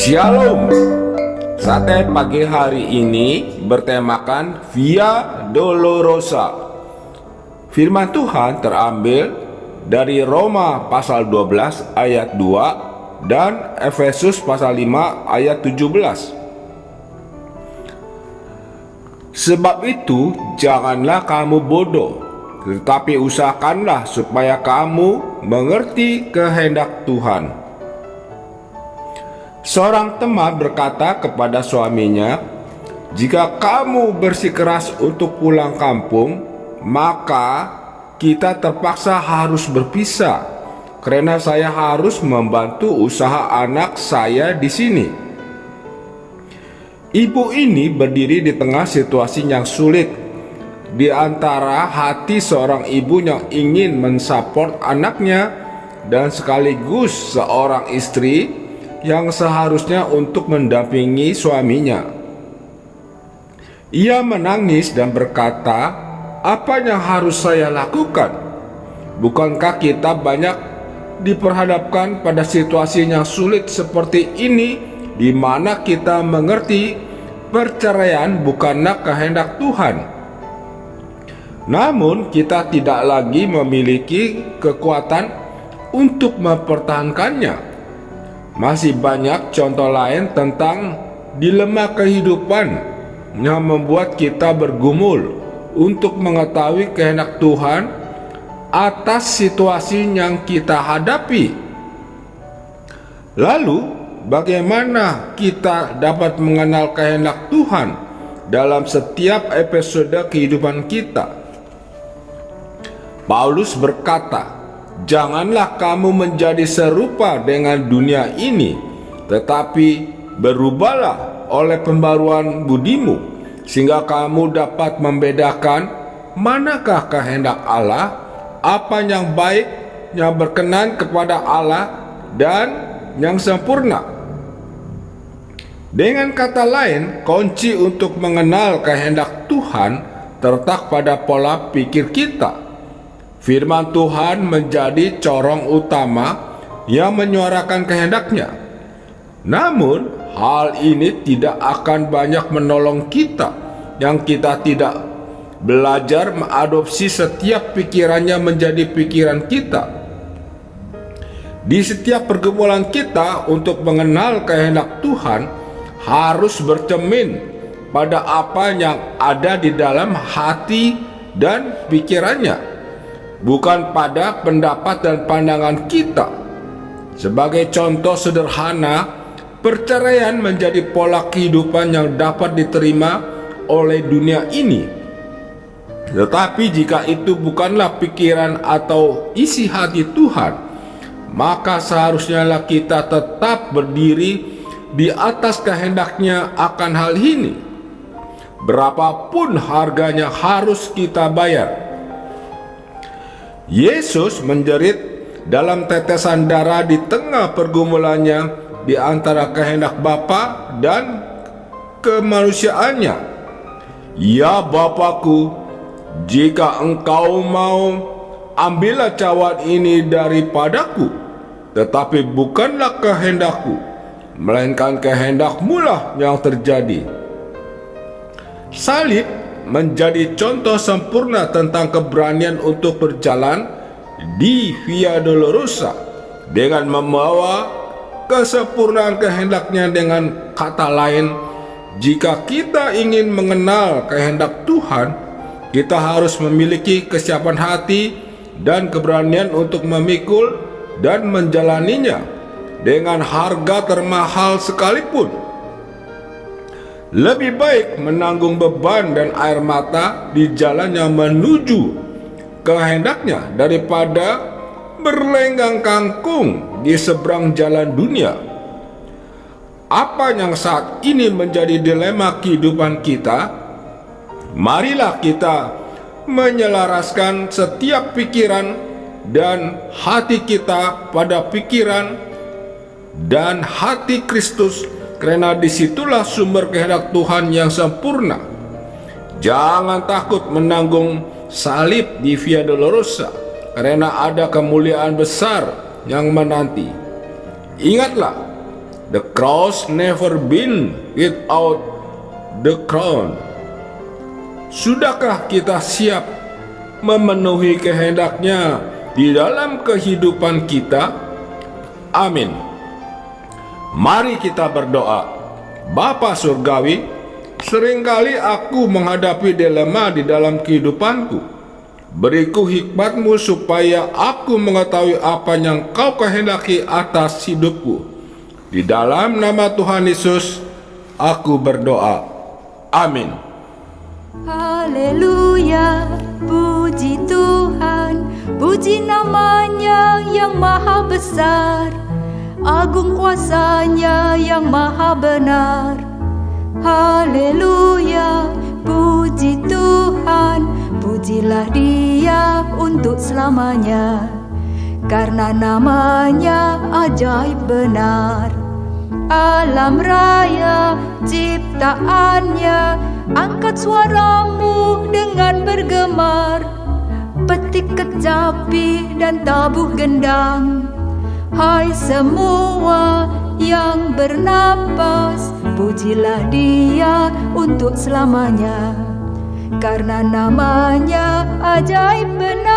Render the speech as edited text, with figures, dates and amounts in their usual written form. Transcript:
Shalom. Sate pagi hari ini bertemakan Via Dolorosa. Firman Tuhan terambil dari Roma pasal 12 ayat 2 dan Efesus pasal 5 ayat 17. Sebab itu janganlah kamu bodoh, tetapi usahakanlah supaya kamu mengerti kehendak Tuhan. Seorang teman berkata kepada suaminya, "Jika kamu bersikeras untuk pulang kampung, maka kita terpaksa harus berpisah, karena saya harus membantu usaha anak saya di sini." Ibu ini berdiri di tengah situasi yang sulit, di antara hati seorang ibu yang ingin mensupport anaknya dan sekaligus seorang istri yang seharusnya untuk mendampingi suaminya. Ia menangis dan berkata, "Apa yang harus saya lakukan? Bukankah kita banyak diperhadapkan pada situasi yang sulit seperti ini, di mana kita mengerti perceraian bukanlah kehendak Tuhan. Namun kita tidak lagi memiliki kekuatan untuk mempertahankannya." Masih banyak contoh lain tentang dilema kehidupan yang membuat kita bergumul untuk mengetahui kehendak Tuhan atas situasi yang kita hadapi. Lalu, bagaimana kita dapat mengenal kehendak Tuhan dalam setiap episode kehidupan kita? Paulus berkata, "Janganlah kamu menjadi serupa dengan dunia ini, tetapi berubahlah oleh pembaruan budimu, sehingga kamu dapat membedakan manakah kehendak Allah, apa yang baik, yang berkenan kepada Allah, dan yang sempurna." Dengan kata lain, kunci untuk mengenal kehendak Tuhan terletak pada pola pikir kita. Firman Tuhan menjadi corong utama yang menyuarakan kehendaknya. Namun, hal ini tidak akan banyak menolong kita yang kita tidak belajar mengadopsi setiap pikirannya menjadi pikiran kita. Di setiap pergumulan kita untuk mengenal kehendak Tuhan harus bercermin pada apa yang ada di dalam hati dan pikirannya, bukan pada pendapat dan pandangan kita. Sebagai contoh sederhana, perceraian menjadi pola kehidupan yang dapat diterima oleh dunia ini. Tetapi jika itu bukanlah pikiran atau isi hati Tuhan, maka seharusnya kita tetap berdiri di atas kehendaknya akan hal ini, berapapun harganya harus kita bayar. Yesus menjerit dalam tetesan darah di tengah pergumulannya di antara kehendak Bapa dan kemanusiaannya. "Ya Bapakku, jika engkau mau, ambillah cawan ini daripadaku, tetapi bukanlah kehendakku, melainkan kehendakmu lah yang terjadi." Salib menjadi contoh sempurna tentang keberanian untuk berjalan di Via Dolorosa dengan membawa kesempurnaan kehendaknya. Dengan kata lain, jika kita ingin mengenal kehendak Tuhan, kita harus memiliki kesiapan hati dan keberanian untuk memikul dan menjalaninya dengan harga termahal sekalipun. Lebih baik menanggung beban dan air mata di jalan yang menuju kehendaknya daripada berlenggang kangkung di seberang jalan dunia. Apa yang saat ini menjadi dilema kehidupan kita? Marilah kita menyelaraskan setiap pikiran dan hati kita pada pikiran dan hati Kristus, karena disitulah sumber kehendak Tuhan yang sempurna. Jangan takut menanggung salib di Via Dolorosa, karena ada kemuliaan besar yang menanti. Ingatlah The cross never been without the crown. Sudahkah kita siap memenuhi kehendak-Nya di dalam kehidupan kita? Amin. Mari kita berdoa. Bapa Surgawi, seringkali aku menghadapi dilema di dalam kehidupanku. Beriku hikmat-Mu supaya aku mengetahui apa yang Kau kehendaki atas hidupku. Di dalam nama Tuhan Yesus, aku berdoa. Amin. Haleluya, puji Tuhan, puji nama-Nya yang maha besar, agung kuasa-Nya yang maha benar. Haleluya, puji Tuhan, pujilah Dia untuk selamanya, karena nama-Nya ajaib benar. Alam raya ciptaan-Nya, angkat suaramu dengan bergemar. Petik kecapi dan tabuh gendang, hai semua yang bernapas, pujilah Dia untuk selamanya, karena nama-Nya ajaib benar.